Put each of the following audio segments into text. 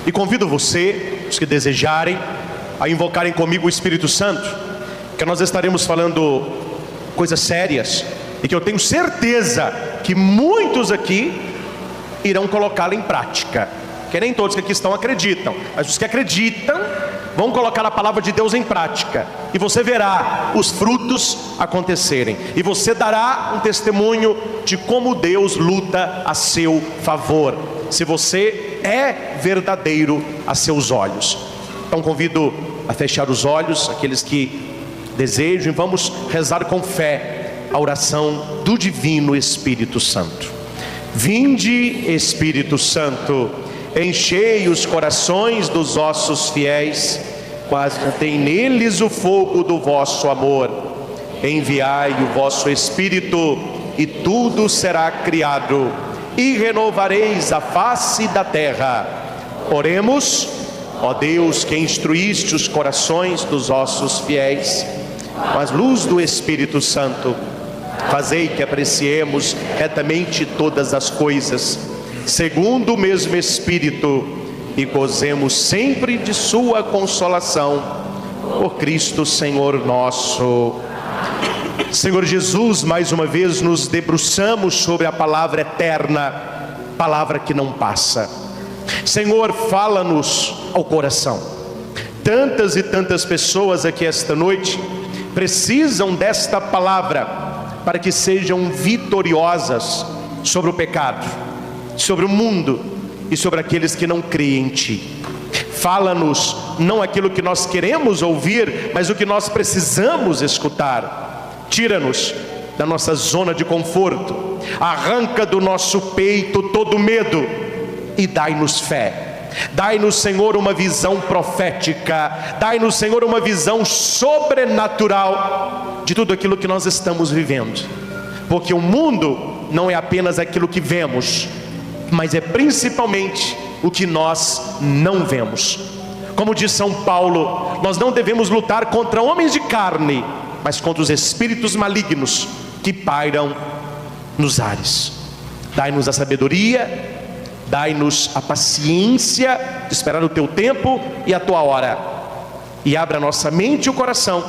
E convido você, os que desejarem, a invocarem comigo o Espírito Santo, que nós estaremos falando coisas sérias e que eu tenho certeza que muitos aqui irão colocá-la em prática. Que nem todos que aqui estão acreditam, mas os que acreditam vão colocar a palavra de Deus em prática, e você verá os frutos acontecerem, e você dará um testemunho de como Deus luta a seu favor, se você é verdadeiro a seus olhos. Então convido a fechar os olhos, aqueles que desejam, e vamos rezar com fé a oração do Divino Espírito Santo. Vinde, Espírito Santo, enchei os corações dos vossos fiéis, quase tem neles o fogo do vosso amor. Enviai o vosso Espírito, e tudo será criado, e renovareis a face da terra. Oremos. Ó Deus, que instruíste os corações dos vossos fiéis com a luz do Espírito Santo, fazei que apreciemos retamente todas as coisas, segundo o mesmo Espírito, e gozemos sempre de sua consolação, por Cristo Senhor nosso. Senhor Jesus, mais uma vez nos debruçamos sobre a palavra eterna, palavra que não passa. Senhor, fala-nos ao coração. Tantas e tantas pessoas aqui esta noite precisam desta palavra para que sejam vitoriosas sobre o pecado, sobre o mundo e sobre aqueles que não creem em Ti. Fala-nos não aquilo que nós queremos ouvir, mas o que nós precisamos escutar. Tira-nos da nossa zona de conforto, arranca do nosso peito todo medo e dai-nos fé. Dai-nos, Senhor, uma visão profética, dai-nos, Senhor, uma visão sobrenatural de tudo aquilo que nós estamos vivendo, porque o mundo não é apenas aquilo que vemos, mas é principalmente o que nós não vemos. Como diz São Paulo, nós não devemos lutar contra homens de carne, mas contra os espíritos malignos que pairam nos ares. Dai-nos a sabedoria, dai-nos a paciência de esperar o Teu tempo e a Tua hora, e abra a nossa mente e o coração,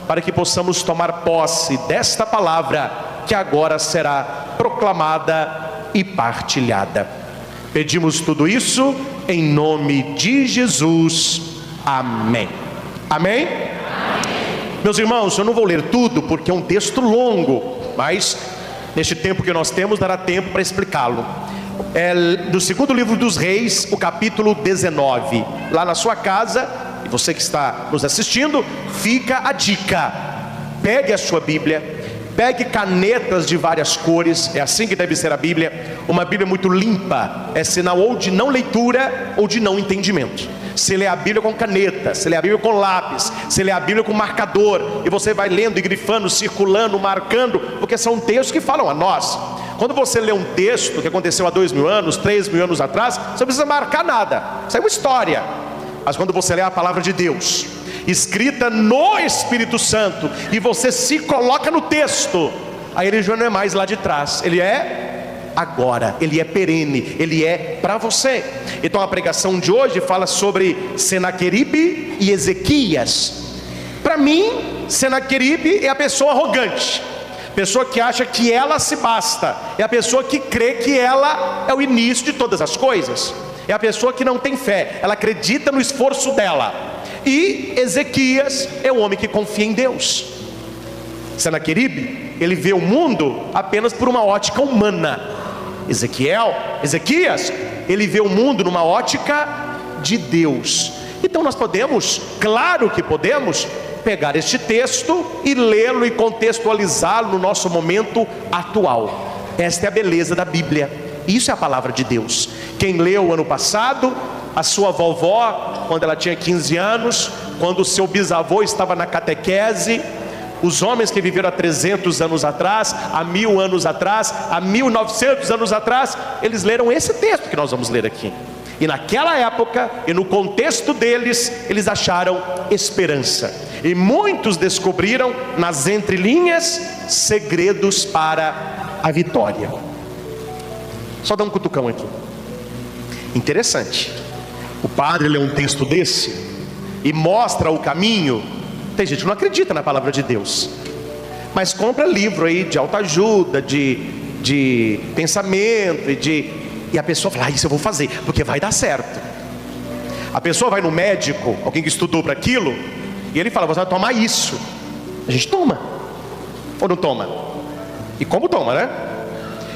para que possamos tomar posse desta palavra, que agora será proclamada e partilhada. Pedimos tudo isso em nome de Jesus. Amém. Amém? Amém. Meus irmãos, eu não vou ler tudo porque é um texto longo, mas neste tempo que nós temos dará tempo para explicá-lo. É do segundo livro dos Reis, o capítulo 19. Lá na sua casa, e você que está nos assistindo, fica a dica: pegue a sua Bíblia, pegue canetas de várias cores, é assim que deve ser a Bíblia. Uma Bíblia muito limpa é sinal ou de não leitura ou de não entendimento. Se lê a Bíblia com caneta, se lê a Bíblia com lápis, se lê a Bíblia com marcador, e você vai lendo e grifando, circulando, marcando, porque são textos que falam a nós. Quando você lê um texto que aconteceu há 2000 anos, 3000 anos atrás, você não precisa marcar nada, isso é uma história. Mas quando você lê a palavra de Deus, escrita no Espírito Santo, e você se coloca no texto, aí ele já não é mais lá de trás, ele é agora, ele é perene, ele é para você. Então a pregação de hoje fala sobre Senaqueribe e Ezequias. Para mim, Senaqueribe é a pessoa arrogante, pessoa que acha que ela se basta, é a pessoa que crê que ela é o início de todas as coisas, é a pessoa que não tem fé, ela acredita no esforço dela. E Ezequias é o homem que confia em Deus. Senaqueribe, ele vê o mundo apenas por uma ótica humana. Ezequias, ele vê o mundo numa ótica de Deus. Então nós podemos, claro que podemos, pegar este texto e lê-lo e contextualizá-lo no nosso momento atual. Esta é a beleza da Bíblia, isso é a palavra de Deus. Quem leu ano passado, a sua vovó, quando ela tinha 15 anos, quando o seu bisavô estava na catequese, os homens que viveram há 300 anos atrás, há 1000 anos atrás, há 1900 anos atrás, eles leram esse texto que nós vamos ler aqui. E naquela época, e no contexto deles, eles acharam esperança. E muitos descobriram nas entrelinhas segredos para a vitória. Só dá um cutucão aqui. Interessante. o padre lê um texto desse e mostra o caminho. Tem gente que não acredita na palavra de Deus, mas compra livro aí de autoajuda, de pensamento, e a pessoa fala: isso eu vou fazer, porque vai dar certo. A pessoa vai no médico, alguém que estudou para aquilo, e ele fala: você vai tomar isso. A gente toma, ou não toma? E como toma, né?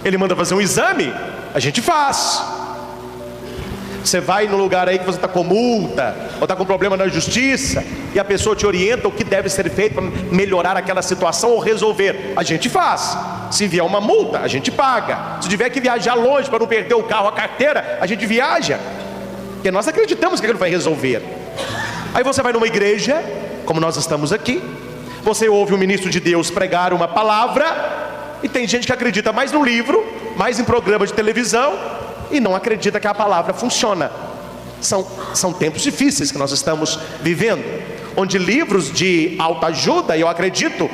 Ele manda fazer um exame, a gente faz. Você vai no lugar aí que você está com multa, ou está com problema na justiça, e a pessoa te orienta o que deve ser feito para melhorar aquela situação ou resolver. A gente faz. Se vier uma multa, a gente paga. Se tiver que viajar longe para não perder o carro, a carteira, a gente viaja, porque nós acreditamos que aquilo vai resolver. Aí você vai numa igreja, como nós estamos aqui, você ouve um ministro de Deus pregar uma palavra, e tem gente que acredita mais no livro, mais em programa de televisão, e não acredita que a palavra funciona. São tempos difíceis que nós estamos vivendo, onde livros de autoajuda, eu acredito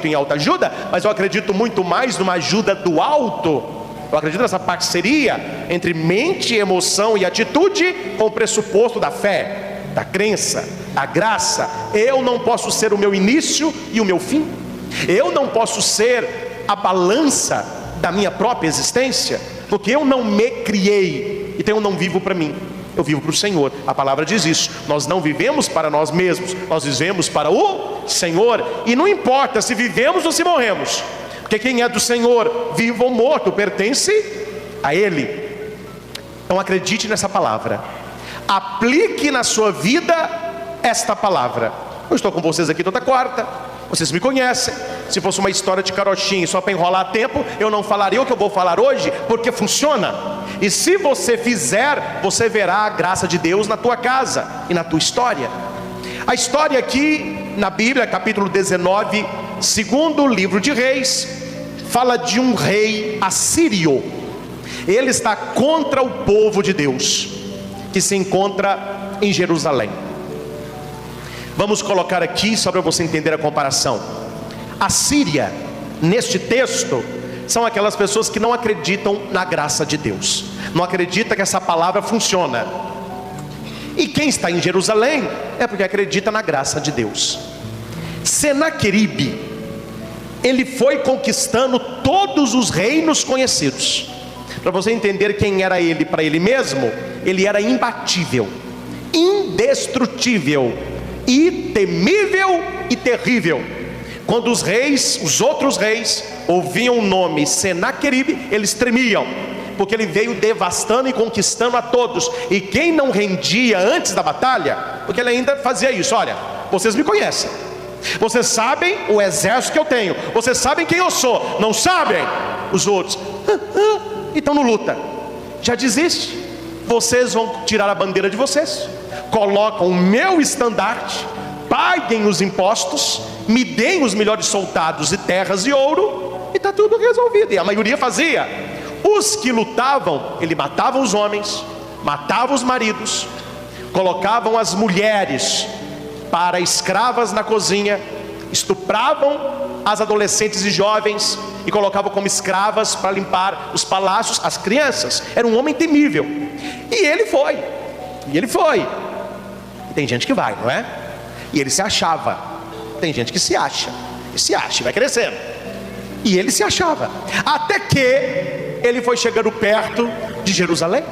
em autoajuda, mas eu acredito muito mais numa ajuda do alto. Eu acredito nessa parceria entre mente, emoção e atitude, com o pressuposto da fé, da crença, da graça. Eu não posso ser o meu início e o meu fim. Eu não posso ser a balança da minha própria existência, porque eu não me criei, então eu não vivo para mim, eu vivo para o Senhor. A palavra diz isso. Nós não vivemos para nós mesmos, nós vivemos para o Senhor. E não importa se vivemos ou se morremos, porque quem é do Senhor, vivo ou morto, pertence a Ele. Então acredite nessa palavra, aplique na sua vida esta palavra. Eu estou com vocês aqui toda quarta, vocês me conhecem. Se fosse uma história de carochinha só para enrolar tempo, eu não falaria o que eu vou falar hoje, porque funciona. E se você fizer, você verá a graça de Deus na tua casa e na tua história. A história aqui na Bíblia, capítulo 19, segundo livro de Reis, fala de um rei assírio. Ele está contra o povo de Deus, que se encontra em Jerusalém. Vamos colocar aqui só para você entender a comparação. A Síria, neste texto, são aquelas pessoas que não acreditam na graça de Deus, não acreditam que essa palavra funciona. E quem está em Jerusalém é porque acredita na graça de Deus. Senaqueribe, ele foi conquistando todos os reinos conhecidos. Para você entender quem era ele para ele mesmo, ele era imbatível, indestrutível, e temível e terrível. Quando os reis, os outros reis, ouviam o nome Senaqueribe, eles tremiam, porque ele veio devastando e conquistando a todos. E quem não rendia antes da batalha, porque ele ainda fazia isso: olha, vocês me conhecem, vocês sabem o exército que eu tenho, vocês sabem quem eu sou, não sabem? Os outros então não luta, já desiste. Vocês vão tirar a bandeira de vocês, colocam o meu estandarte, paguem os impostos, me deem os melhores soldados e terras e ouro, e está tudo resolvido. E a maioria fazia. Os que lutavam, ele matava os homens, matava os maridos, colocavam as mulheres para escravas na cozinha, estupravam as adolescentes e jovens e colocavam como escravas para limpar os palácios as crianças. Era um homem temível. E ele foi. E tem gente que vai, não é? E ele se achava. Tem gente que se acha, e se acha, e vai crescendo. E ele se achava, até que ele foi chegando perto de Jerusalém.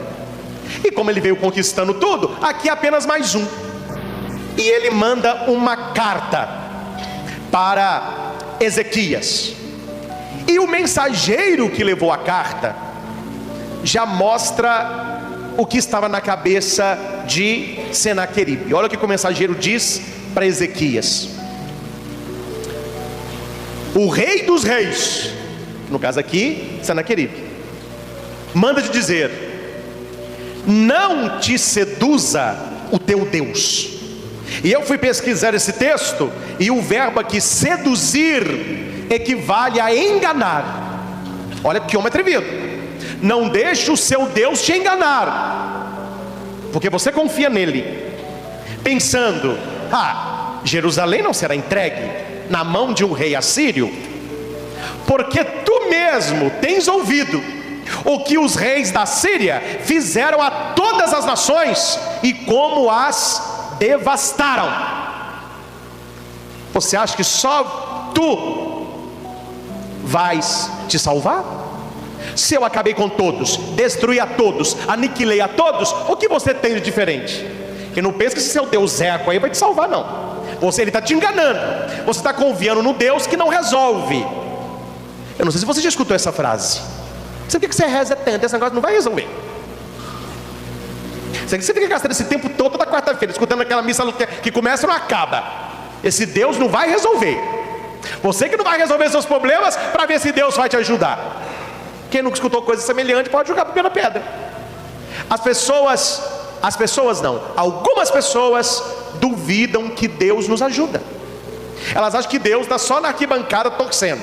E como ele veio conquistando tudo, aqui é apenas mais um. E ele manda uma carta para Ezequias. E o mensageiro que levou a carta já mostra o que estava na cabeça de Senaqueribe. Olha o que o mensageiro diz para Ezequias: o rei dos reis, no caso aqui Senaqueribe, manda te dizer: não te seduza o teu Deus. E eu fui pesquisar esse texto, e o verbo aqui seduzir equivale a enganar. Olha que homem atrevido. Não deixe o seu Deus te enganar, porque você confia nele, pensando: Jerusalém não será entregue na mão de um rei assírio, porque tu mesmo tens ouvido o que os reis da Síria fizeram a todos todas as nações e como as devastaram. Você acha que só tu vais te salvar? Se eu acabei com todos, destruí a todos, aniquilei a todos, o que você tem de diferente? E não pensa que esse seu Deus Eco aí vai te salvar, não. Ele está te enganando. Você está confiando no Deus que não resolve. Eu não sei se você já escutou essa frase. Você fica que você reza tanto, esse negócio não vai resolver. Você fica gastando esse tempo todo da quarta-feira, escutando aquela missa que começa e não acaba. Esse Deus não vai resolver. Você que não vai resolver seus problemas para ver se Deus vai te ajudar. Quem nunca escutou coisa semelhante pode jogar a primeira pedra. Algumas pessoas duvidam que Deus nos ajuda. Elas acham que Deus está só na arquibancada torcendo,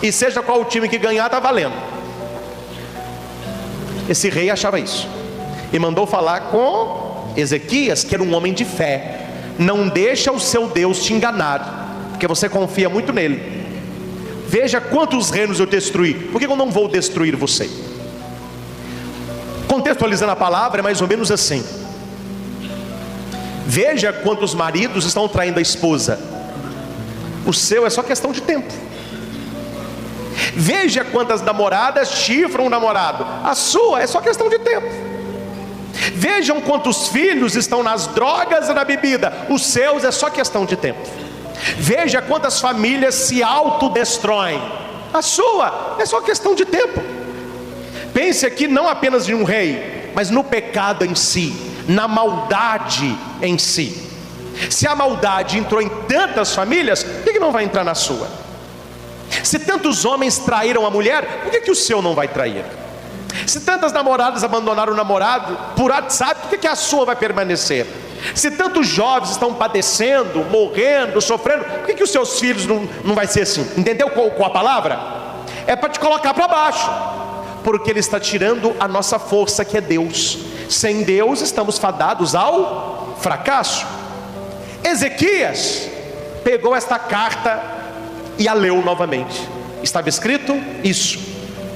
e seja qual o time que ganhar está valendo. Esse rei achava isso e mandou falar com Ezequias, que era um homem de fé. Não deixa o seu Deus te enganar, porque você confia muito nele. Veja quantos reinos eu destruí, por que eu não vou destruir você? Contextualizando a palavra, é mais ou menos assim: veja quantos maridos estão traindo a esposa. O seu é só questão de tempo. Veja quantas namoradas chifram o namorado. A sua é só questão de tempo. Vejam quantos filhos estão nas drogas e na bebida. Os seus é só questão de tempo. Veja quantas famílias se autodestroem. A sua é só questão de tempo. Pense aqui não apenas em um rei, mas no pecado em si, na maldade em si. Se a maldade entrou em tantas famílias, por que não vai entrar na sua? Se tantos homens traíram a mulher, por que o seu não vai trair? Se tantas namoradas abandonaram o namorado por WhatsApp, por que a sua vai permanecer? Se tantos jovens estão padecendo, morrendo, sofrendo, por que os seus filhos não vai ser assim? Entendeu qual a palavra? É para te colocar para baixo, porque Ele está tirando a nossa força, que é Deus. Sem Deus estamos fadados ao fracasso. Ezequias pegou esta carta e a leu novamente. Estava escrito isso: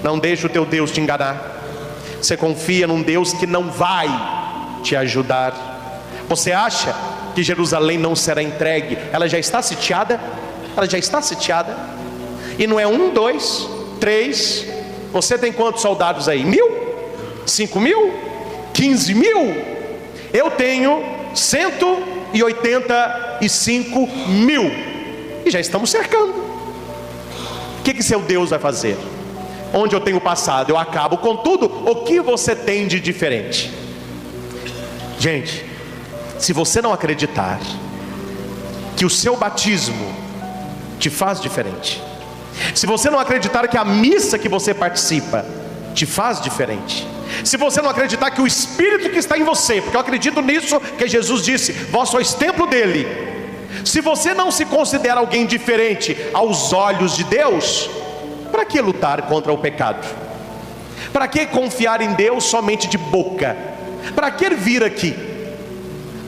não deixe o teu Deus te enganar. Você confia num Deus que não vai te ajudar. Você acha que Jerusalém não será entregue? Ela já está sitiada. Ela já está sitiada. E não é 1, 2, 3. Você tem quantos soldados aí? 1.000? 5.000? 15.000? Eu tenho 185.000. E já estamos cercando. O que seu Deus vai fazer? Onde eu tenho passado, eu acabo com tudo. O que você tem de diferente? Gente, se você não acreditar que o seu batismo te faz diferente, se você não acreditar que a missa que você participa te faz diferente, se você não acreditar que o Espírito que está em você, porque eu acredito nisso, que Jesus disse: vós sois templo dele. Se você não se considera alguém diferente aos olhos de Deus, para que lutar contra o pecado? Para que confiar em Deus somente de boca? Para que vir aqui?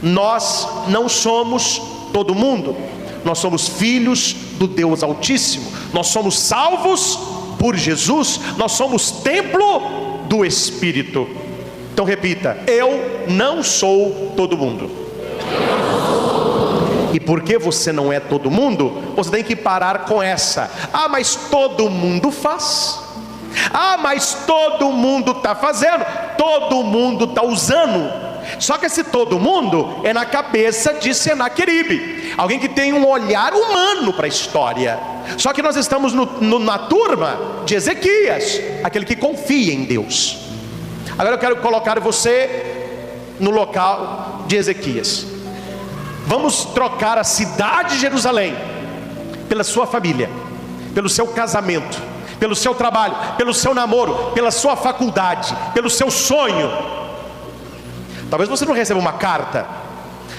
Nós não somos todo mundo. Nós somos filhos do Deus Altíssimo. Nós somos salvos por Jesus. Nós somos templo do Espírito. Então repita: eu não sou todo mundo. E porque você não é todo mundo, você tem que parar com essa: ah, mas todo mundo faz. Ah, mas todo mundo está fazendo. Todo mundo está usando. Só que esse todo mundo é na cabeça de Senaqueribe, alguém que tem um olhar humano para a história. Só que nós estamos na turma de Ezequias, aquele que confia em Deus. Agora eu quero colocar você no local de Ezequias. Vamos trocar a cidade de Jerusalém pela sua família, pelo seu casamento, pelo seu trabalho, pelo seu namoro, pela sua faculdade, pelo seu sonho. Talvez você não receba uma carta,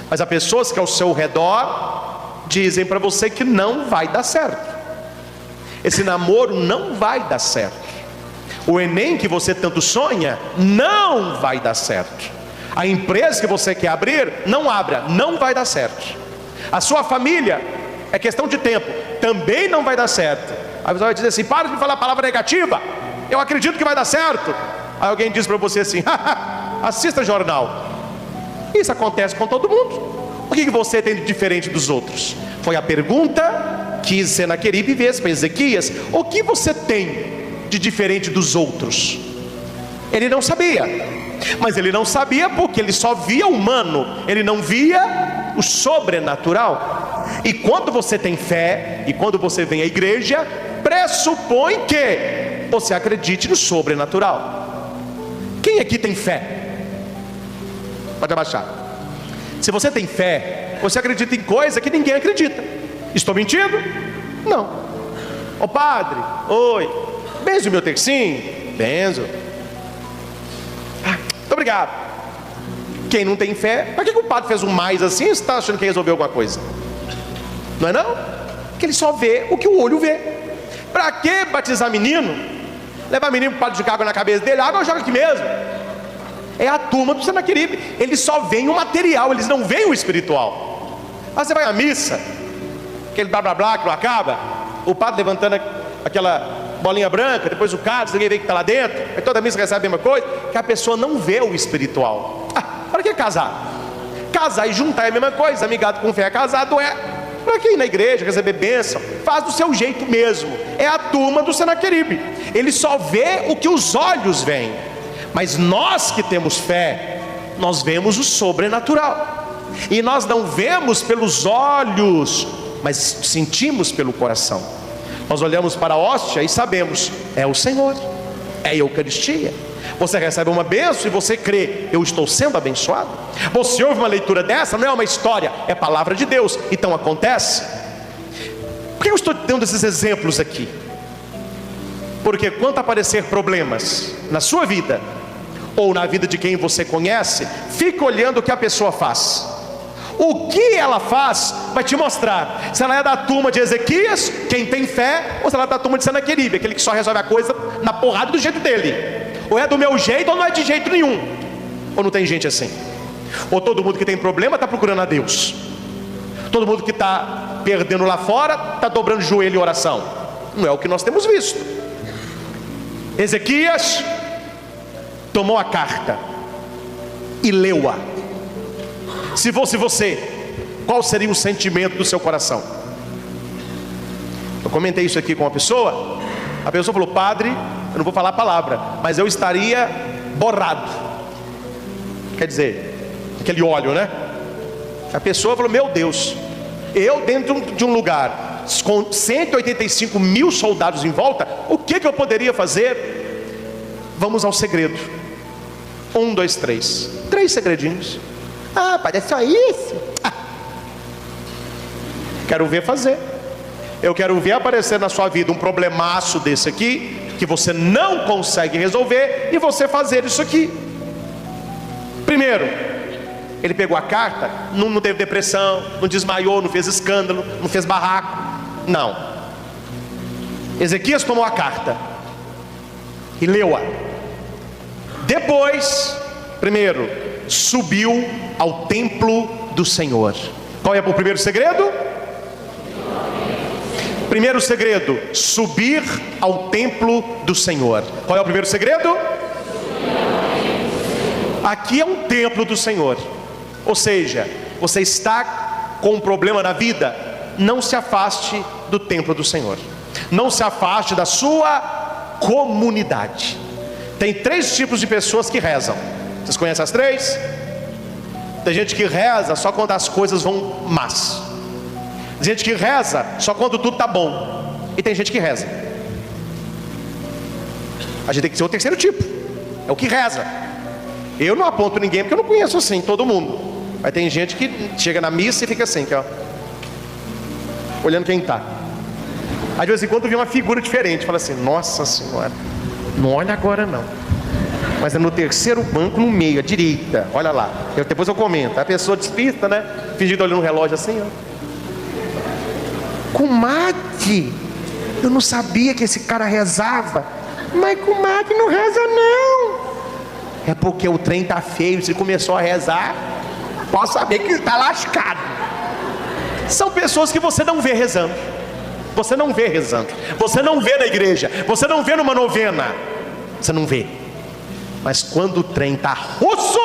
mas há pessoas que ao seu redor dizem para você que não vai dar certo. Esse namoro não vai dar certo. O Enem que você tanto sonha não vai dar certo. A empresa que você quer abrir, não abra, não vai dar certo. A sua família, é questão de tempo, também não vai dar certo. Aí você vai dizer assim: para de falar palavra negativa, eu acredito que vai dar certo. Aí alguém diz para você assim: assista jornal. Isso acontece com todo mundo. O que você tem de diferente dos outros? Foi a pergunta que Senaqueribe fez para Ezequias. O que você tem de diferente dos outros? Ele não sabia. Mas ele não sabia porque ele só via o humano, ele não via o sobrenatural. E quando você tem fé, e quando você vem à igreja, pressupõe que você acredite no sobrenatural. Quem aqui tem fé? Pode abaixar. Se você tem fé, você acredita em coisa que ninguém acredita. Estou mentindo? Não. Ô padre, oi, benzo o meu tercinho? Benzo. Muito obrigado. Quem não tem fé, para que o padre fez um mais assim? Você está achando que resolveu alguma coisa? Não é não? Porque ele só vê o que o olho vê. Para que batizar menino? Levar menino para o padre jogar água na cabeça dele, a água joga aqui mesmo. É a turma do Senaqueribe. Eles só veem o material, eles não veem o espiritual. Aí você vai à missa, aquele blá blá blá que não acaba, o padre levantando aquela bolinha branca, depois o cálice, ninguém vê que está lá dentro, aí toda missa recebe a mesma coisa, que a pessoa não vê o espiritual. Para que casar? Casar e juntar é a mesma coisa. Amigado com fé é casado, é. Para que ir na igreja, receber bênção? Faz do seu jeito mesmo. É a turma do Senaqueribe. Ele só vê o que os olhos veem. Mas nós que temos fé, nós vemos o sobrenatural. E nós não vemos pelos olhos, mas sentimos pelo coração. Nós olhamos para a hóstia e sabemos, é o Senhor, é a Eucaristia. Você recebe uma bênção e você crê, eu estou sendo abençoado. Você ouve uma leitura dessa, não é uma história, é palavra de Deus, então acontece. Por que eu estou dando esses exemplos aqui? Porque quando aparecer problemas na sua vida, ou na vida de quem você conhece, fica olhando o que a pessoa faz. O que ela faz vai te mostrar se ela é da turma de Ezequias, quem tem fé, ou se ela é da turma de Senaqueribe, aquele que só resolve a coisa na porrada do jeito dele. Ou é do meu jeito ou não é de jeito nenhum. Ou não tem gente assim. Ou todo mundo que tem problema está procurando a Deus. Todo mundo que está perdendo lá fora está dobrando o joelho em oração. Não é o que nós temos visto. Ezequias tomou a carta e leu-a. Se fosse você, qual seria o sentimento do seu coração? Eu comentei isso aqui com uma pessoa. A pessoa falou, padre, eu não vou falar a palavra, mas eu estaria borrado. Quer dizer, aquele óleo, né? A pessoa falou, meu Deus, eu dentro de um lugar com 185 mil soldados em volta, o que eu poderia fazer? Vamos ao segredo. 1, 2, 3. 3 segredinhos. Ah, padre, é só isso? Quero ver fazer. Eu quero ver aparecer na sua vida um problemaço desse aqui, que você não consegue resolver, e você fazer isso aqui. Primeiro, ele pegou a carta, não teve depressão, não desmaiou, não fez escândalo, não fez barraco. Não. Ezequias tomou a carta e leu-a. Depois, primeiro, subiu ao templo do Senhor. Qual é o primeiro segredo? Primeiro segredo, subir ao templo do Senhor. Qual é o primeiro segredo? Aqui é um templo do Senhor. Ou seja, você está com um problema na vida, não se afaste do templo do Senhor. Não se afaste da sua comunidade. Tem 3 tipos de pessoas que rezam. Vocês conhecem as 3? Tem gente que reza só quando as coisas vão más. Tem gente que reza só quando tudo está bom. E tem gente que reza. A gente tem que ser o terceiro tipo. É o que reza. Eu não aponto ninguém porque eu não conheço assim todo mundo. Mas tem gente que chega na missa e fica assim, ó, olhando quem está. Às vezes quando vê uma figura diferente, fala assim, nossa senhora, não olha agora não. Mas é no terceiro banco no meio, à direita. Olha lá, depois eu comento. A pessoa despista, né? Fingindo olhando no relógio assim, ó. Comadre, eu não sabia que esse cara rezava. Mas comadre não reza não. É porque o trem tá feio. Se ele começou a rezar, pode saber que ele está lascado. São pessoas que você não vê rezando. Você não vê rezando. Você não vê na igreja. Você não vê numa novena. Você não vê. Mas quando o trem tá russo,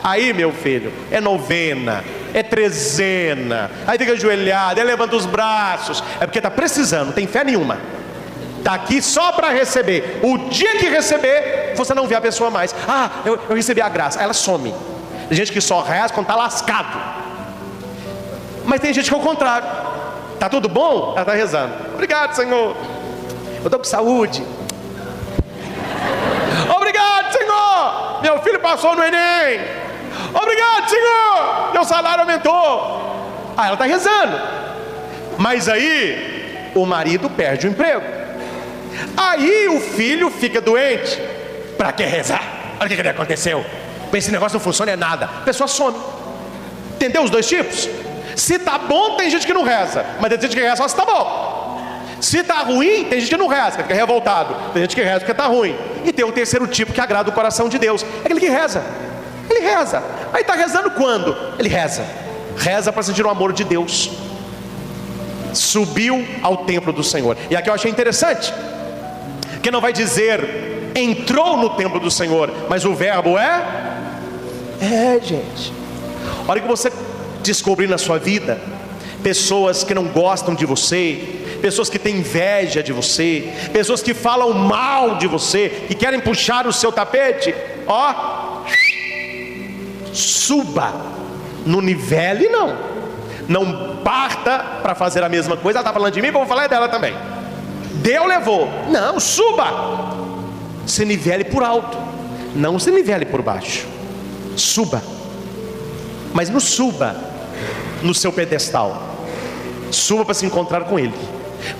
aí, meu filho, é novena, é trezena, aí fica ajoelhado, aí levanta os braços, é porque está precisando, não tem fé nenhuma, está aqui só para receber. O dia que receber, você não vê a pessoa mais. Eu recebi a graça, aí ela some. Tem gente que só reza quando está lascado, mas tem gente que é o contrário. Está tudo bom? Ela está rezando. Obrigado, Senhor, eu estou com saúde. Obrigado, Senhor, meu filho passou no Enem. Obrigado, Senhor, meu salário aumentou. Ela está rezando. Mas aí o marido perde o emprego, aí o filho fica doente. Para que rezar? Olha o que aconteceu. Esse negócio não funciona, é nada. A pessoa some. Entendeu os dois tipos? Se está bom, tem gente que não reza, mas tem gente que reza só se está bom. Se está ruim, tem gente que não reza, fica revoltado. Tem gente que reza porque está ruim. E tem o terceiro tipo que agrada o coração de Deus, é aquele que reza. Ele reza. Aí está rezando quando? Ele reza para sentir o amor de Deus. Subiu ao templo do Senhor. E aqui eu achei interessante, que não vai dizer entrou no templo do Senhor, mas o verbo gente. Olha que você descobrir na sua vida pessoas que não gostam de você, pessoas que têm inveja de você, pessoas que falam mal de você, que querem puxar o seu tapete, suba, não nivele não parta para fazer a mesma coisa. Ela está falando de mim, vou falar dela também. Deu, levou, não, suba, se nivele por alto, não se nivele por baixo. Suba, mas não suba no seu pedestal, suba para se encontrar com Ele.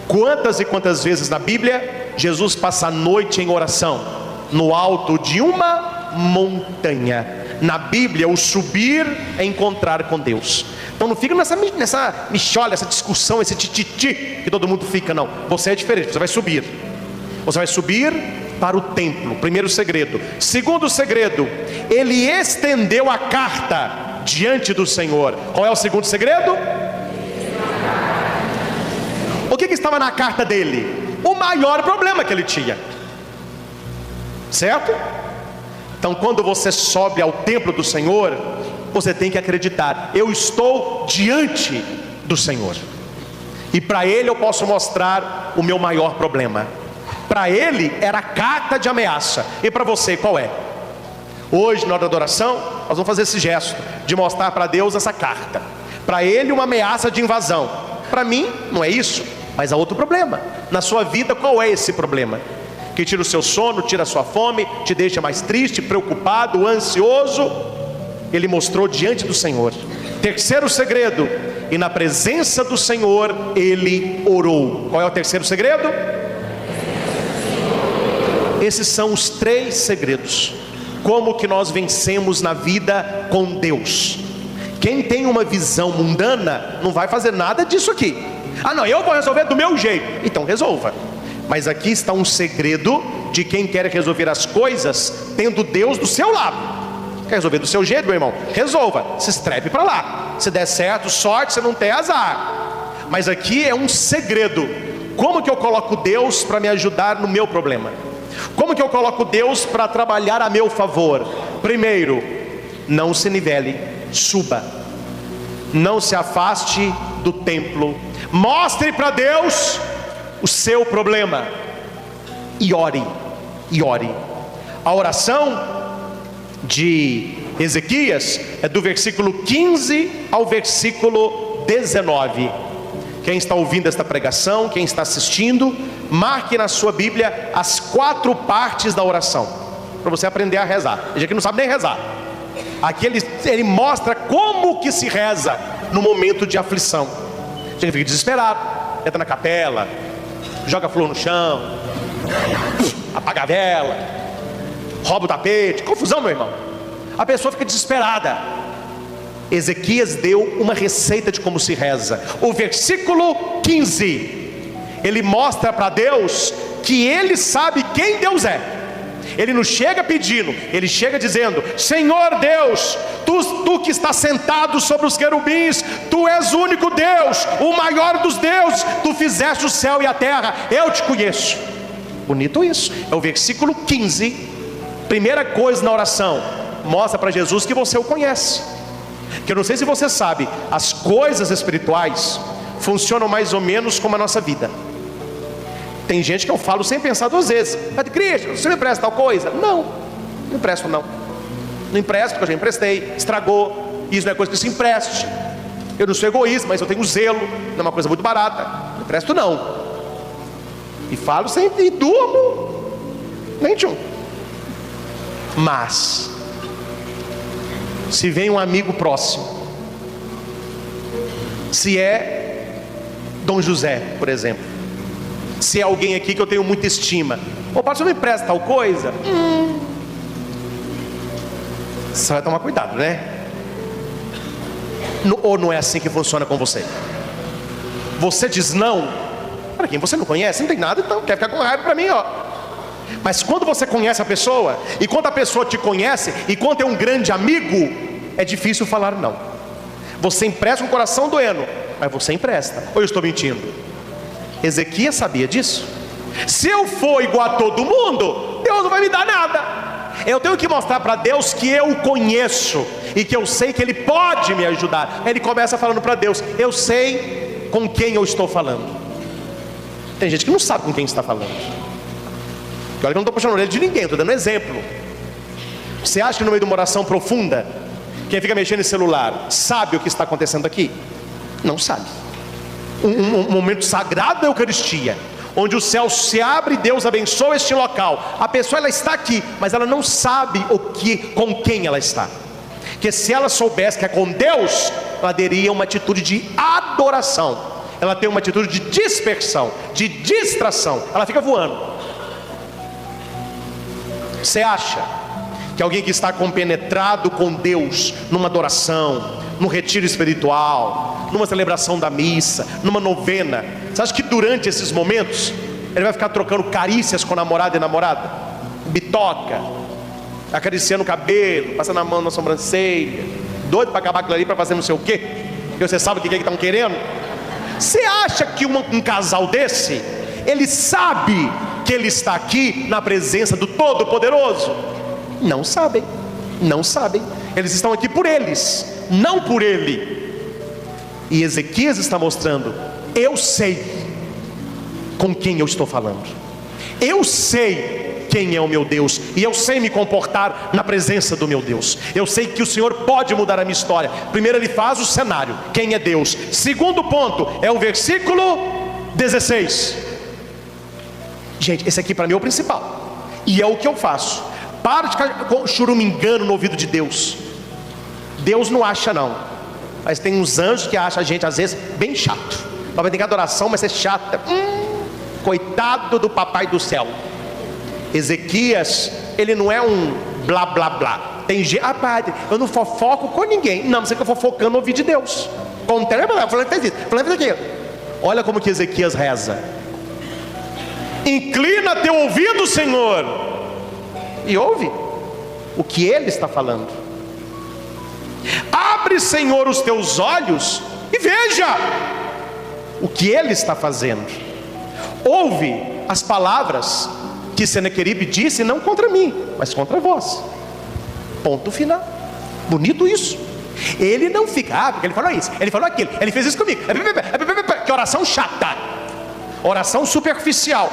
Quantas e quantas vezes na Bíblia Jesus passa a noite em oração no alto de uma montanha? Na Bíblia o subir é encontrar com Deus. Então não fica nessa mixolha, essa discussão, esse tititi que todo mundo fica, não. Você é diferente, você vai subir. Você vai subir para o templo. Primeiro segredo. Segundo segredo, ele estendeu a carta diante do Senhor. Qual é o segundo segredo? O que estava na carta dele? O maior problema que ele tinha, certo? Então quando você sobe ao templo do Senhor, você tem que acreditar: eu estou diante do Senhor, e para Ele eu posso mostrar o meu maior problema. Para ele era carta de ameaça, e para você qual é? Hoje na hora da adoração nós vamos fazer esse gesto de mostrar para Deus essa carta. Para Ele uma ameaça de invasão, para mim não é isso, mas há outro problema. Na sua vida qual é esse problema? Que tira o seu sono, tira a sua fome, te deixa mais triste, preocupado, ansioso. Ele mostrou diante do Senhor. Terceiro segredo, e na presença do Senhor ele orou. Qual é o terceiro segredo? Esses são os três segredos. Como que nós vencemos na vida com Deus? Quem tem uma visão mundana não vai fazer nada disso aqui. Não, eu vou resolver do meu jeito. Então resolva. Mas aqui está um segredo de quem quer resolver as coisas tendo Deus do seu lado. Quer resolver do seu jeito, meu irmão? Resolva, se estrepe para lá. Se der certo, sorte, se não tem, azar. Mas aqui é um segredo. Como que eu coloco Deus para me ajudar no meu problema? Como que eu coloco Deus para trabalhar a meu favor? Primeiro, não se nivele, suba. Não se afaste do templo. Mostre para Deus o seu problema e ore, e ore. A oração de Ezequias é do versículo 15 ao versículo 19. Quem está ouvindo esta pregação, quem está assistindo, marque na sua Bíblia as 4 partes da oração, para você aprender a rezar. Tem gente que não sabe nem rezar. Aqui ele mostra como que se reza no momento de aflição. Você fica desesperado, entra na capela, joga flor no chão, apaga a vela, rouba o tapete, confusão, meu irmão. A pessoa fica desesperada. Ezequias deu uma receita de como se reza. O versículo 15, ele mostra para Deus que ele sabe quem Deus é. Ele não chega pedindo, ele chega dizendo: Senhor Deus, tu que está sentado sobre os querubins, tu és o único Deus, o maior dos deuses, tu fizeste o céu e a terra, eu te conheço. Bonito isso, é o versículo 15 Primeira coisa na oração, mostra para Jesus que você o conhece. Que eu não sei se você sabe, as coisas espirituais funcionam mais ou menos como a nossa vida. Tem gente que eu falo sem pensar duas vezes: Padre Cristian, você me empresta tal coisa? Não empresto não. Não empresto porque eu já emprestei, estragou. Isso não é coisa que se empreste. Eu não sou egoísta, mas eu tenho zelo, não é uma coisa muito barata. Não empresto não. E falo sempre, e durmo, nem tchum. Mas se vem um amigo próximo, se é Dom José, por exemplo, se é alguém aqui que eu tenho muita estima: ô padre, você me empresta tal coisa? Você vai tomar cuidado, né? Ou não é assim que funciona com você? Você diz não para quem você não conhece, não tem nada, então quer ficar com raiva para mim, ó. Mas quando você conhece a pessoa, e quando a pessoa te conhece, e quando é um grande amigo, é difícil falar não. Você empresta um coração doendo, mas você empresta. Ou eu estou mentindo? Ezequias sabia disso. Se eu for igual a todo mundo, Deus não vai me dar nada. Eu tenho que mostrar para Deus que eu o conheço e que eu sei que Ele pode me ajudar. Ele começa falando para Deus: eu sei com quem eu estou falando. Tem gente que não sabe com quem está falando. Olha que eu não estou puxando a orelha de ninguém, estou dando um exemplo. Você acha que no meio de uma oração profunda, quem fica mexendo em celular sabe o que está acontecendo aqui? Não sabe. Um momento sagrado da Eucaristia, onde o céu se abre e Deus abençoa este local. A pessoa, ela está aqui, mas ela não sabe com quem ela está. Que se ela soubesse que é com Deus, ela teria uma atitude de adoração. Ela tem uma atitude de dispersão, de distração. Ela fica voando. Você acha que alguém que está compenetrado com Deus, numa adoração, num retiro espiritual, numa celebração da missa, numa novena, você acha que durante esses momentos ele vai ficar trocando carícias com namorado e namorada? Bitoca, acariciando o cabelo, passando a mão na sobrancelha, doido para acabar aquilo ali, para fazer não sei o quê, porque você sabe o que é que estão querendo? Você acha que um casal desse, ele sabe que ele está aqui na presença do Todo-Poderoso? Não sabem, não sabem. Eles estão aqui por eles, não por ele. E Ezequias está mostrando: eu sei com quem eu estou falando, eu sei quem é o meu Deus, e eu sei me comportar na presença do meu Deus. Eu sei que o Senhor pode mudar a minha história. Primeiro ele faz o cenário, quem é Deus. Segundo ponto, é o versículo 16. Gente, esse aqui para mim é o principal, e é o que eu faço. Para de ficar churumingando no ouvido de Deus. Deus não acha não, mas tem uns anjos que acham a gente às vezes bem chato. Vai ter que adoração, mas é chata. Coitado do papai do céu. Ezequias, ele não é um blá blá blá. Tem gente: ah padre, eu não fofoco com ninguém. Não, você fica fofocando no ouvido de Deus. Olha como que Ezequias reza: inclina teu ouvido, Senhor, e ouve o que Ele está falando. Abre, Senhor, os teus olhos e veja o que Ele está fazendo. Ouve as palavras que Senaqueribe disse, não contra mim, mas contra vós. Ponto final. Bonito isso. Ele não fica: porque ele falou isso, ele falou aquilo, ele fez isso comigo. Que oração chata, oração superficial.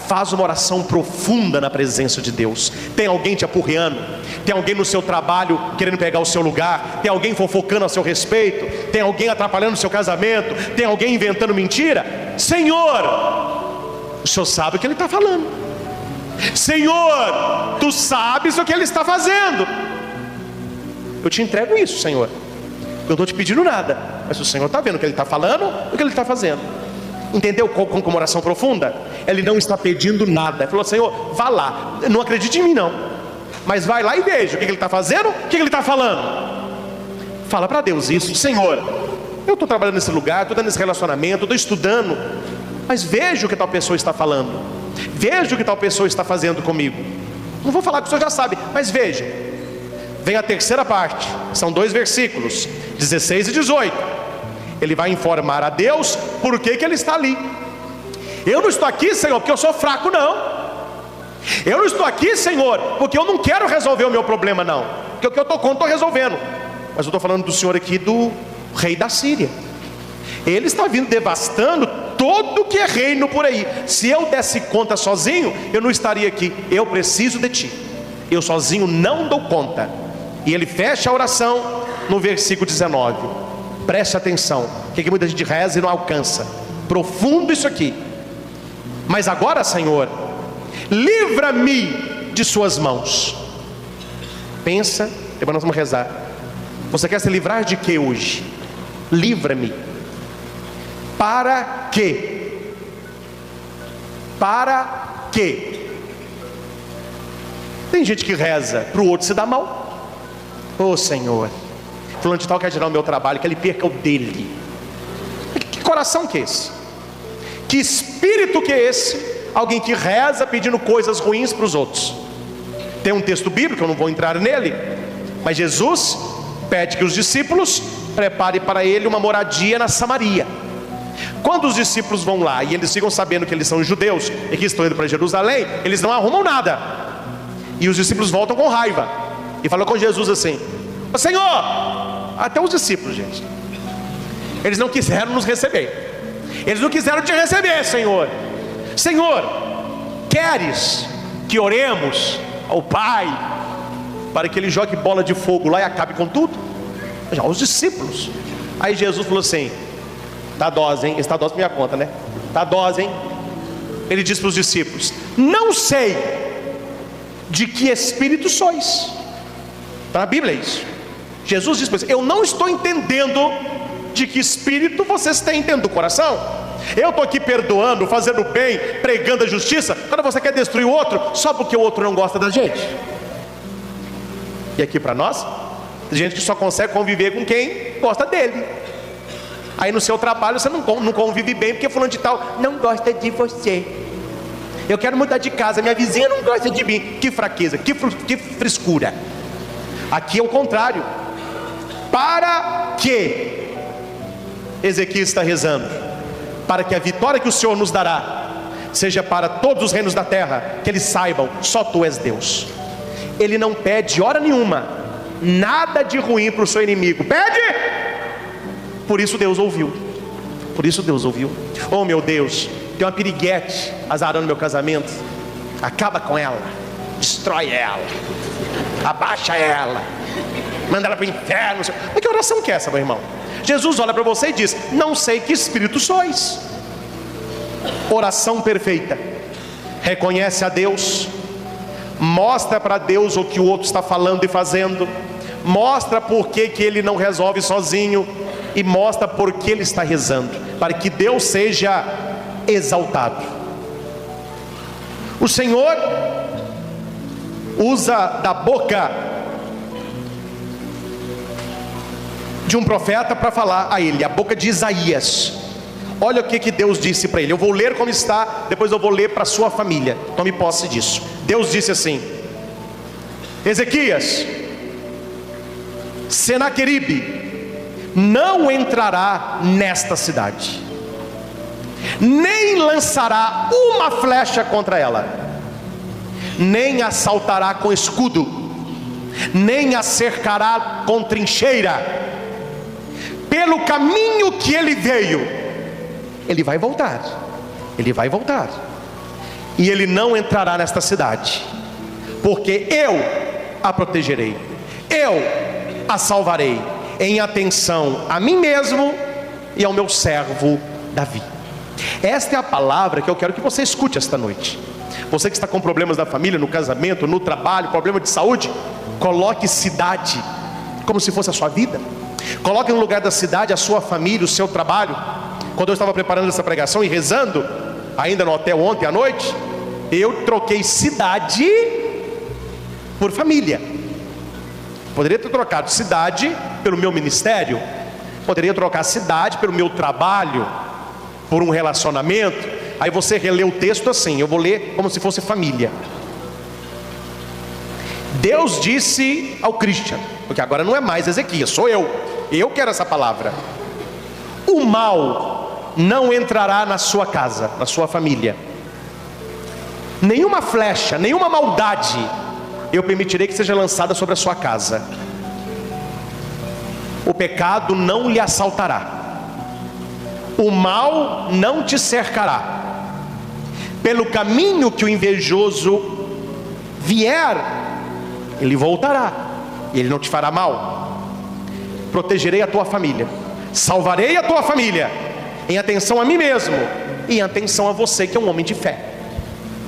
Faz uma oração profunda na presença de Deus. Tem alguém te apurreando, tem alguém no seu trabalho querendo pegar o seu lugar, tem alguém fofocando a seu respeito, tem alguém atrapalhando o seu casamento, tem alguém inventando mentira. Senhor, o Senhor sabe o que Ele está falando. Senhor, Tu sabes o que Ele está fazendo. Eu te entrego isso, Senhor. Eu não estou te pedindo nada, mas o Senhor está vendo o que Ele está falando, o que Ele está fazendo. Entendeu como uma oração profunda? Ele não está pedindo nada. Ele falou: Senhor, vá lá, não acredite em mim não, mas vai lá e veja o que Ele está fazendo, o que Ele está falando. Fala para Deus isso: Senhor, eu estou trabalhando nesse lugar, estou dando esse relacionamento, estou estudando, mas veja o que tal pessoa está falando, veja o que tal pessoa está fazendo comigo. Não vou falar que o Senhor já sabe, mas veja. Vem a terceira parte, são 2 versículos, 16 e 18. Ele vai informar a Deus por que Ele está ali. Eu não estou aqui, Senhor, porque eu sou fraco, não. Eu não estou aqui, Senhor, porque eu não quero resolver o meu problema, não. Porque o que eu estou contra, estou resolvendo. Mas eu estou falando do Senhor aqui, do rei da Síria. Ele está vindo devastando todo que é reino por aí. Se eu desse conta sozinho, eu não estaria aqui. Eu preciso de ti. Eu sozinho não dou conta. E ele fecha a oração no versículo 19. Preste atenção. O que muita gente reza e não alcança. Profundo isso aqui. Mas agora, Senhor, livra-me de suas mãos. Pensa, depois nós vamos rezar. Você quer se livrar de que hoje? Livra-me. Para quê? Para quê? Tem gente que reza para o outro se dar mal. Ô Senhor, fulano de tal quer tirar o meu trabalho, que ele perca o dele. Que coração que é esse? Que espírito que é esse? Alguém que reza pedindo coisas ruins para os outros. Tem um texto bíblico, eu não vou entrar nele, mas Jesus pede que os discípulos preparem para ele uma moradia na Samaria. Quando os discípulos vão lá e eles ficam sabendo que eles são judeus e que estão indo para Jerusalém, eles não arrumam nada. E os discípulos voltam com raiva e falam com Jesus assim: "Ô Senhor", até os discípulos, gente, eles não quiseram nos receber. Eles não quiseram te receber, Senhor. Senhor, queres que oremos ao Pai para que ele jogue bola de fogo lá e acabe com tudo? Já os discípulos. Aí Jesus falou assim: "Tá dose, hein? Está dose por minha conta, né? Tá dose, hein?" Ele disse para os discípulos: "Não sei de que espírito sois." Está na Bíblia isso. Jesus disse para eles: "Eu não estou entendendo de que espírito vocês têm dentro do coração. Eu estou aqui perdoando, fazendo bem, pregando a justiça, quando você quer destruir o outro, só porque o outro não gosta da gente." E aqui para nós, tem gente que só consegue conviver com quem gosta dele. Aí no seu trabalho você não convive bem porque fulano de tal não gosta de você. Eu quero mudar de casa, minha vizinha não gosta de mim. Que fraqueza, que frescura. Aqui é o contrário. Para que Ezequias está rezando? Para que a vitória que o Senhor nos dará seja para todos os reinos da terra, que eles saibam, só tu és Deus. Ele não pede hora nenhuma nada de ruim para o seu inimigo. Pede! Por isso Deus ouviu. Por isso Deus ouviu. Oh meu Deus, tem uma piriguete azarando meu casamento. Acaba com ela, destrói ela, abaixa ela, manda ela para o inferno. Mas que oração que é essa, meu irmão? Jesus olha para você e diz: "Não sei que espírito sois." Oração perfeita. Reconhece a Deus, mostra para Deus o que o outro está falando e fazendo, mostra por que ele não resolve sozinho, e mostra por que ele está rezando, para que Deus seja exaltado. O Senhor usa da boca de um profeta para falar a ele, a boca de Isaías. Olha o que Deus disse para ele. Eu vou ler como está, depois eu vou ler para a sua família. Tome posse disso. Deus disse assim: "Ezequias, Senaqueribe não entrará nesta cidade, nem lançará uma flecha contra ela, nem assaltará com escudo, nem a cercará com trincheira. Pelo caminho que ele veio, ele vai voltar. Ele vai voltar. E ele não entrará nesta cidade, porque eu a protegerei, eu a salvarei, em atenção a mim mesmo e ao meu servo Davi." Esta é a palavra que eu quero que você escute esta noite. Você que está com problemas na família, no casamento, no trabalho, problema de saúde, coloque cidade como se fosse a sua vida. Coloque no lugar da cidade a sua família, o seu trabalho. Quando eu estava preparando essa pregação e rezando, ainda no hotel ontem à noite, eu troquei cidade por família. Poderia ter trocado cidade pelo meu ministério, poderia trocar cidade pelo meu trabalho, por um relacionamento. Aí você relê o texto assim, eu vou ler como se fosse família. Deus disse ao Christian, porque agora não é mais Ezequias, sou eu quero essa palavra: "O mal não entrará na sua casa, na sua família, nenhuma flecha, nenhuma maldade eu permitirei que seja lançada sobre a sua casa. O pecado não lhe assaltará, o mal não te cercará. Pelo caminho que o invejoso vier, ele voltará, e ele não te fará mal. Protegerei a tua família, salvarei a tua família, em atenção a mim mesmo e em atenção a você, que é um homem de fé.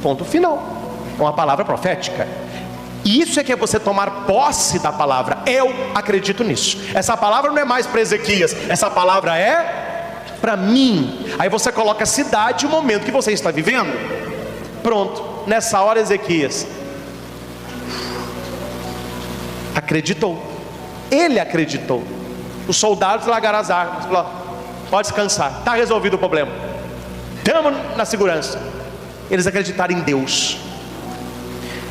Ponto final. É uma palavra profética. E isso é que é você tomar posse da palavra. Eu acredito nisso. Essa palavra não é mais para Ezequias, essa palavra é para mim. Aí você coloca a cidade e o momento que você está vivendo. Pronto, nessa hora Ezequias acreditou. Ele acreditou. Os soldados largaram as armas, falou: pode descansar, está resolvido o problema, estamos na segurança. Eles acreditaram em Deus.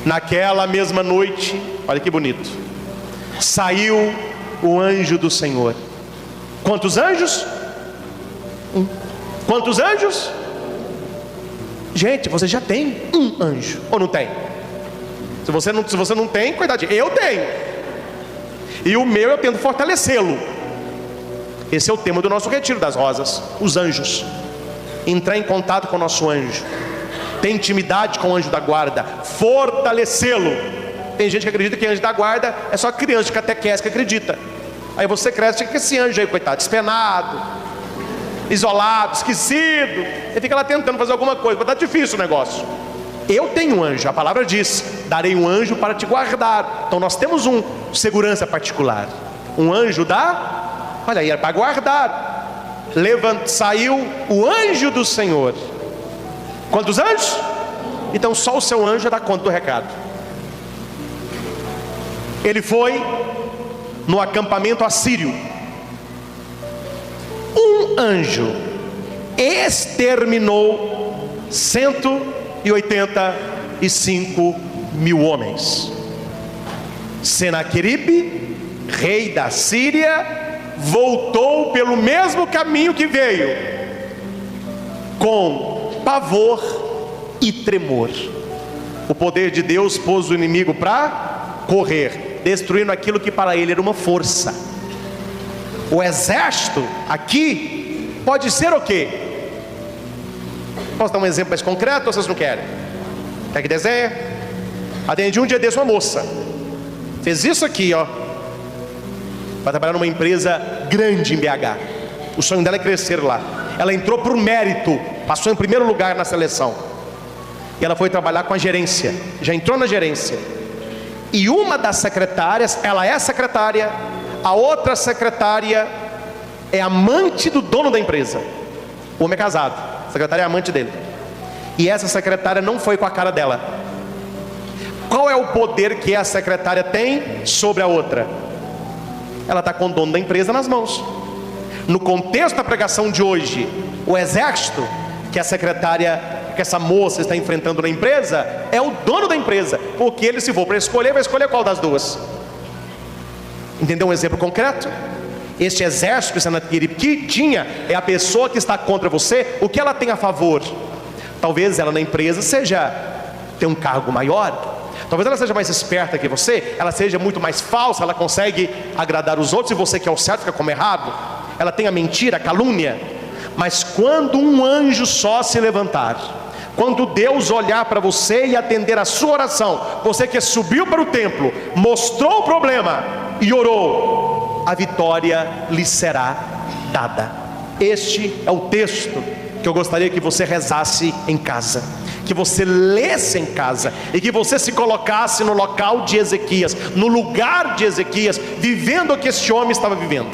Naquela mesma noite, olha que bonito, saiu o anjo do Senhor. Quantos anjos? Quantos anjos? Gente, você já tem um anjo, ou não tem? Se você não tem, cuidado, eu tenho. E o meu eu tento fortalecê-lo. Esse é o tema do nosso retiro das rosas, os anjos. Entrar em contato com o nosso anjo, ter intimidade com o anjo da guarda, fortalecê-lo. Tem gente que acredita que anjo da guarda é só criança de catequese que acredita. Aí você cresce com esse anjo aí, coitado, despenado, isolado, esquecido. Ele fica lá tentando fazer alguma coisa, mas está difícil o negócio. Eu tenho um anjo, a palavra diz: darei um anjo para te guardar. Então nós temos um segurança particular, um anjo olha aí, é para guardar. Saiu o anjo do Senhor. Quantos anjos? Então só o seu anjo dá conta do recado. Ele foi no acampamento assírio. Um anjo exterminou 185.000 homens. Senaqueribe, rei da Síria, voltou pelo mesmo caminho que veio, com pavor e tremor. O poder de Deus pôs o inimigo para correr, destruindo aquilo que para ele era uma força. O exército aqui pode ser o quê? Posso dar um exemplo mais concreto ou vocês não querem? Quer que desenhe? Atendi um dia desse uma moça, fez isso aqui, ó. Vai trabalhar numa empresa grande em BH. O sonho dela é crescer lá. Ela entrou por mérito, passou em primeiro lugar na seleção. E ela foi trabalhar com a gerência. Já entrou na gerência. E uma das secretárias, ela é secretária, a outra secretária é amante do dono da empresa. O homem é casado, a secretária é amante dele. E essa secretária não foi com a cara dela. Qual é o poder que a secretária tem sobre a outra? Ela está com o dono da empresa nas mãos. No contexto da pregação de hoje, o exército que a secretária, que essa moça está enfrentando na empresa, é o dono da empresa, porque ele, se for para escolher, vai escolher qual das duas. Entendeu um exemplo concreto? Este exército que Senaqueribe tinha é a pessoa que está contra você. O que ela tem a favor? Talvez ela na empresa tenha um cargo maior. Talvez ela seja mais esperta que você, ela seja muito mais falsa, ela consegue agradar os outros, e você que é o certo fica como errado. Ela tem a mentira, a calúnia. Mas quando um anjo só se levantar, quando Deus olhar para você e atender a sua oração, você que subiu para o templo, mostrou o problema e orou, a vitória lhe será dada. Este é o texto que eu gostaria que você rezasse em casa, que você lesse em casa, e que você se colocasse no local de Ezequias, no lugar de Ezequias, vivendo o que este homem estava vivendo.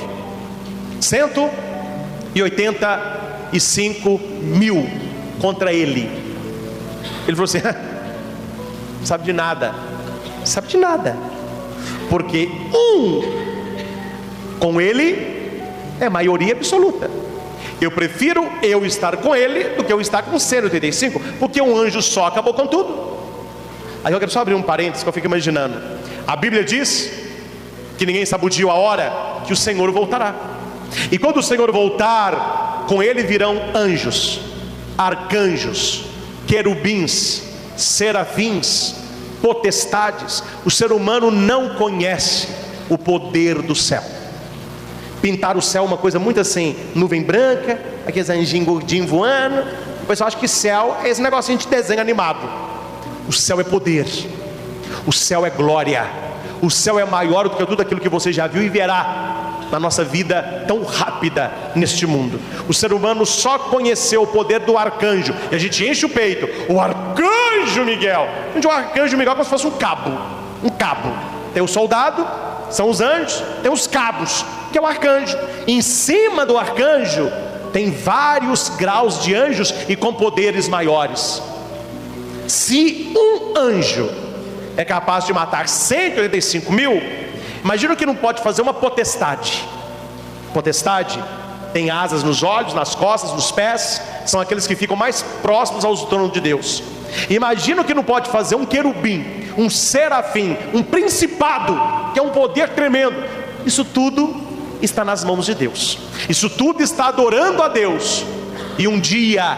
185.000 contra ele. Ele falou assim: sabe de nada, sabe de nada, porque com ele é maioria absoluta. Eu prefiro eu estar com ele do que eu estar com 185, porque um anjo só acabou com tudo. Aí eu quero só abrir um parênteses que eu fico imaginando. A Bíblia diz que ninguém sabe o dia ou a hora que o Senhor voltará. E quando o Senhor voltar, com ele virão anjos, arcanjos, querubins, serafins, potestades. O ser humano não conhece o poder do céu. Pintar o céu é uma coisa muito assim, nuvem branca, aqueles anjinhos gordinhos voando. O pessoal acha que céu é esse negocinho de desenho animado. O céu é poder, o céu é glória, o céu é maior do que tudo aquilo que você já viu e verá na nossa vida tão rápida neste mundo. O ser humano só conheceu o poder do arcanjo, e a gente enche o peito, o arcanjo Miguel. O arcanjo Miguel é como se fosse um cabo. Tem o soldado, são os anjos, tem os cabos, que é o arcanjo. Em cima do arcanjo tem vários graus de anjos e com poderes maiores. Se um anjo é capaz de matar 185 mil, imagina o que não pode fazer uma potestade. Potestade tem asas nos olhos, nas costas, nos pés. São aqueles que ficam mais próximos ao trono de Deus. Imagina o que não pode fazer um querubim, um serafim, um principado, que é um poder tremendo. Isso tudo está nas mãos de Deus. Isso tudo está adorando a Deus. E um dia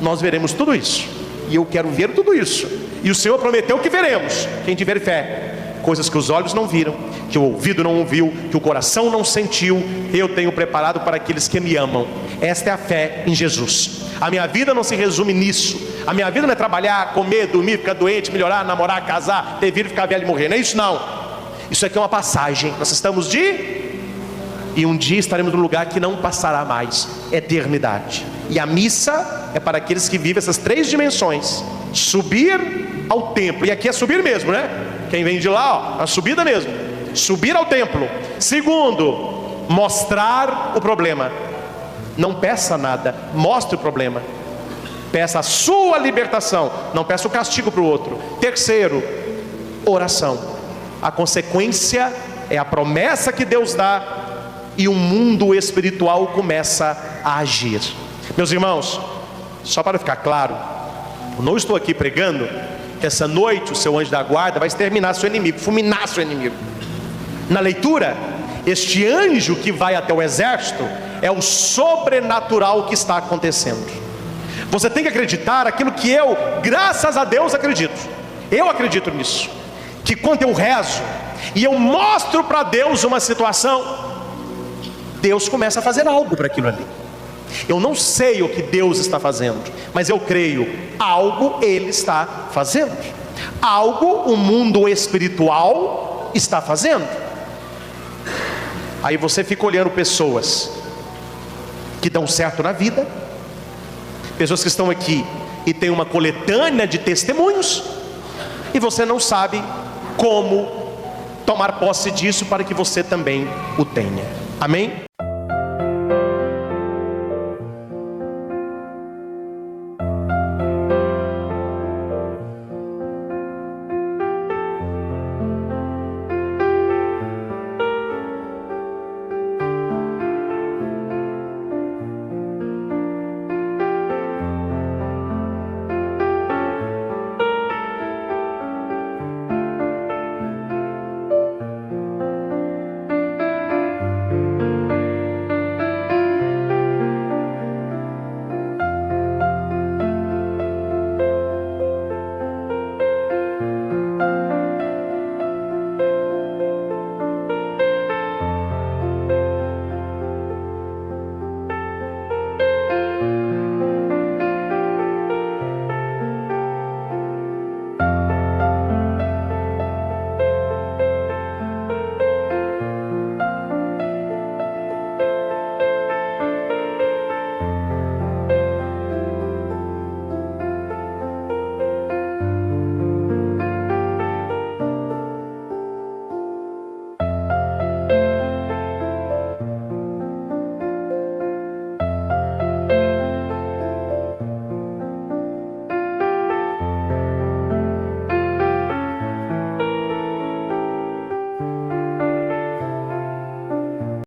nós veremos tudo isso. E eu quero ver tudo isso. E o Senhor prometeu que veremos, quem tiver fé. Coisas que os olhos não viram, que o ouvido não ouviu, que o coração não sentiu, eu tenho preparado para aqueles que me amam. Esta é a fé em Jesus. A minha vida não se resume nisso. A minha vida não é trabalhar, comer, dormir, ficar doente, melhorar, namorar, casar, ter filho, ficar velho e morrer. Não é isso não. Isso aqui é uma passagem. Nós estamos e um dia estaremos num lugar que não passará mais. Eternidade. E a missa é para aqueles que vivem essas 3 dimensões. Subir ao templo. E aqui é subir mesmo, né? Quem vem de lá, ó, a subida mesmo. Subir ao templo. Segundo, mostrar o problema. Não peça nada, mostre o problema. Peça a sua libertação, não peça o castigo para o outro. Terceiro, oração. A consequência é a promessa que Deus dá, e o mundo espiritual começa a agir. Meus irmãos, só para ficar claro, eu não estou aqui pregando que essa noite o seu anjo da guarda vai exterminar seu inimigo, fulminar seu inimigo. Na leitura, este anjo que vai até o exército é o sobrenatural que está acontecendo. Você tem que acreditar aquilo que eu, graças a Deus, acredito. Eu acredito nisso. Que quando eu rezo e eu mostro para Deus uma situação, Deus começa a fazer algo para aquilo ali. Eu não sei o que Deus está fazendo, mas eu creio, algo Ele está fazendo. Algo o mundo espiritual está fazendo. Aí você fica olhando pessoas que dão certo na vida, pessoas que estão aqui e tem uma coletânea de testemunhos, e você não sabe como tomar posse disso para que você também o tenha. Amém?